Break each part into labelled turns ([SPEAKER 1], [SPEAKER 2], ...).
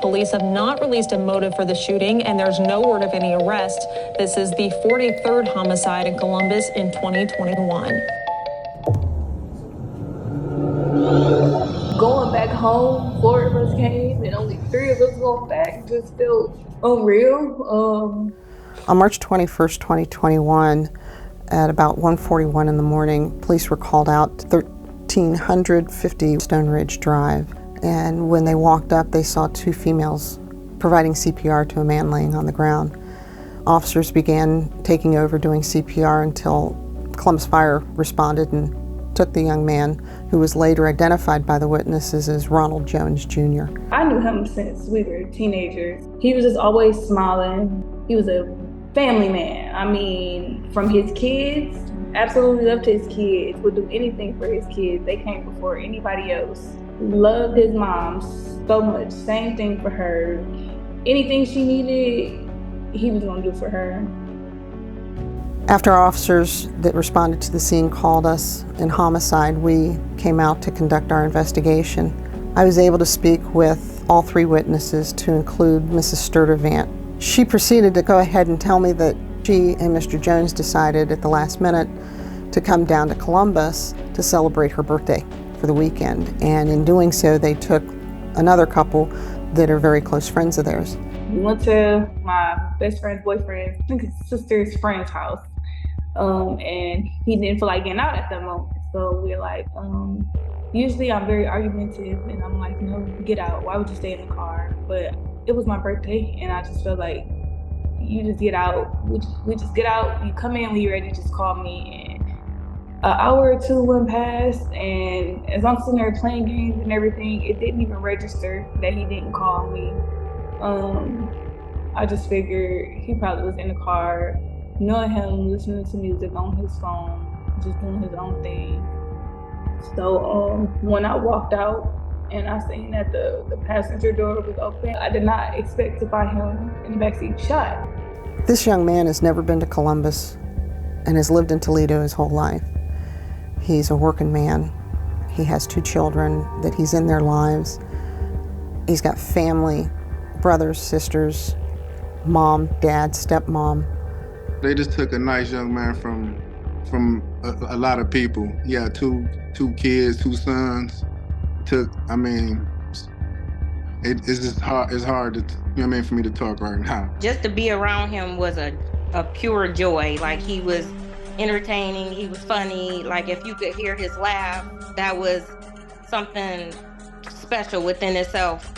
[SPEAKER 1] Police have not released a motive for the shooting, and there's no word of any arrest. This is the 43rd homicide in Columbus in 2021.
[SPEAKER 2] Going back home, 4 of us came, and only 3 of us going back just felt unreal.
[SPEAKER 3] On March 21st, 2021, at about 1:41 in the morning, police were called out to 1350 Stone Ridge Drive. And when they walked up, they saw 2 females providing CPR to a man laying on the ground. Officers began taking over doing CPR until Columbus Fire responded and took the young man, who was later identified by the witnesses as Ronald Jones, Jr.
[SPEAKER 2] I knew him since we were teenagers. He was just always smiling. He was a family man. I mean, from his kids, absolutely loved his kids, would do anything for his kids. They came before anybody else. Loved his mom so much. Same thing for her. Anything she needed, he was gonna do for her.
[SPEAKER 3] After officers that responded to the scene called us in homicide, we came out to conduct our investigation. I was able to speak with all 3 witnesses, to include Mrs. Sturtevant. She proceeded to go ahead and tell me that she and Mr. Jones decided at the last minute to come down to Columbus to celebrate her birthday for the weekend. And in doing so, they took another couple that are very close friends of theirs.
[SPEAKER 2] We went to my best friend's boyfriend's, I think his sister's friend's house. And he didn't feel like getting out at that moment. So we're like, usually I'm very argumentative, and I'm like, no, get out. Why would you stay in the car? But it was my birthday, and I just felt like, you just get out. We just get out. You come in when you're ready, just call me. And an hour or 2 went past, and as I'm sitting there playing games and everything, it didn't even register that he didn't call me. I just figured he probably was in the car, knowing him, listening to music on his phone, just doing his own thing. So when I walked out and I seen that the passenger door was open, I did not expect to find him in the backseat shot.
[SPEAKER 3] This young man has never been to Columbus and has lived in Toledo his whole life. He's a working man. He has 2 children that he's in their lives. He's got family, brothers, sisters, mom, dad, stepmom.
[SPEAKER 4] They just took a nice young man from a lot of people. He had two kids, 2 sons. It's just hard. It's hard to, for me to talk right now.
[SPEAKER 5] Just to be around him was a pure joy. Like, he was entertaining, he was funny. Like, if you could hear his laugh, that was something special within itself.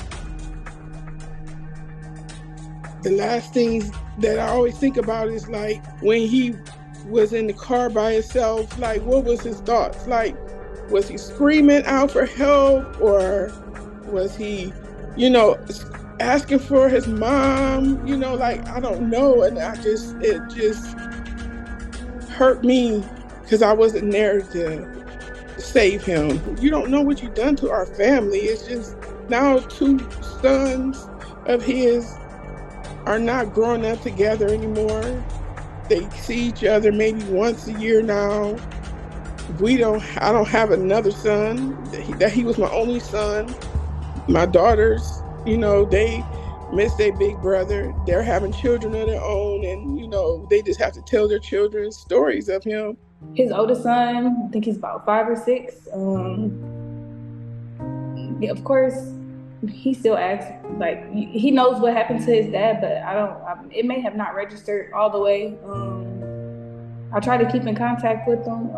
[SPEAKER 6] The last things that I always think about is, like, when he was in the car by himself, like, what was his thoughts? Like, was he screaming out for help, or was he, asking for his mom? Like, I don't know. And it just hurt me because I wasn't there to save him. You don't know what you've done to our family. It's just now 2 sons of his are not growing up together anymore. They see each other maybe once a year now. I don't have another son. That he was my only son. My daughters, they miss their big brother. They're having children of their own, and they just have to tell their children stories of him.
[SPEAKER 2] His oldest son, I think he's about 5 or 6. Yeah, of course, he still asks, like, he knows what happened to his dad, but it may have not registered all the way. I try to keep in contact with him,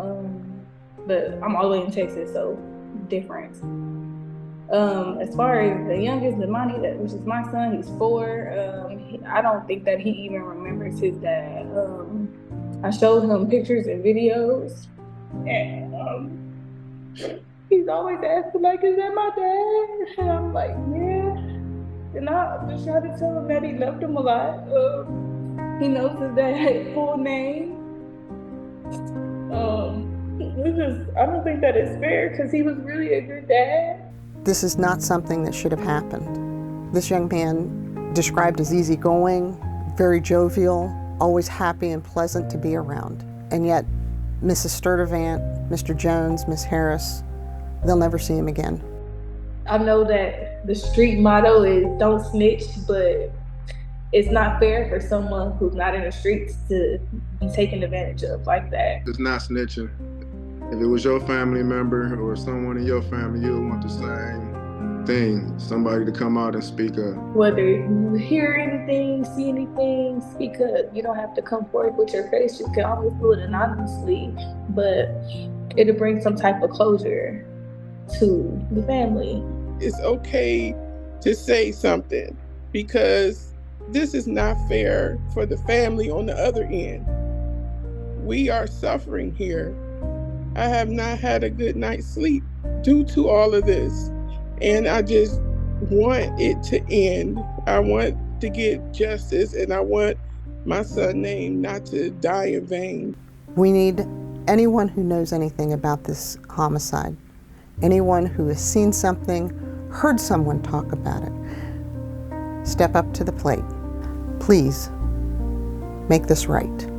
[SPEAKER 2] but I'm all the way in Texas, so different. As far as the youngest, Lamani, which is my son, he's 4. I don't think that he even remembers his dad. I showed him pictures and videos, and he's always asking, like, is that my dad? And I'm like, yeah. And I just try to tell him that he loved him a lot. He knows his dad's full name. I don't think that is fair, because he was really a good dad.
[SPEAKER 3] This is not something that should have happened. This young man, described as easygoing, very jovial, always happy and pleasant to be around. And yet, Mrs. Sturtevant, Mr. Jones, Miss Harris, they'll never see him again.
[SPEAKER 2] I know that the street motto is don't snitch, but it's not fair for someone who's not in the streets to be taken advantage of like that.
[SPEAKER 4] It's not snitching. If it was your family member or someone in your family, you would want the same thing, somebody to come out and speak up.
[SPEAKER 2] Whether you hear anything, see anything, speak up. You don't have to come forward with your face. You can always do it anonymously, but it'll bring some type of closure to the family.
[SPEAKER 6] It's okay to say something because this is not fair for the family on the other end. We are suffering here. I have not had a good night's sleep due to all of this. And I just want it to end. I want to get justice, and I want my son's name not to die in vain.
[SPEAKER 3] We need anyone who knows anything about this homicide, anyone who has seen something, heard someone talk about it, step up to the plate. Please make this right.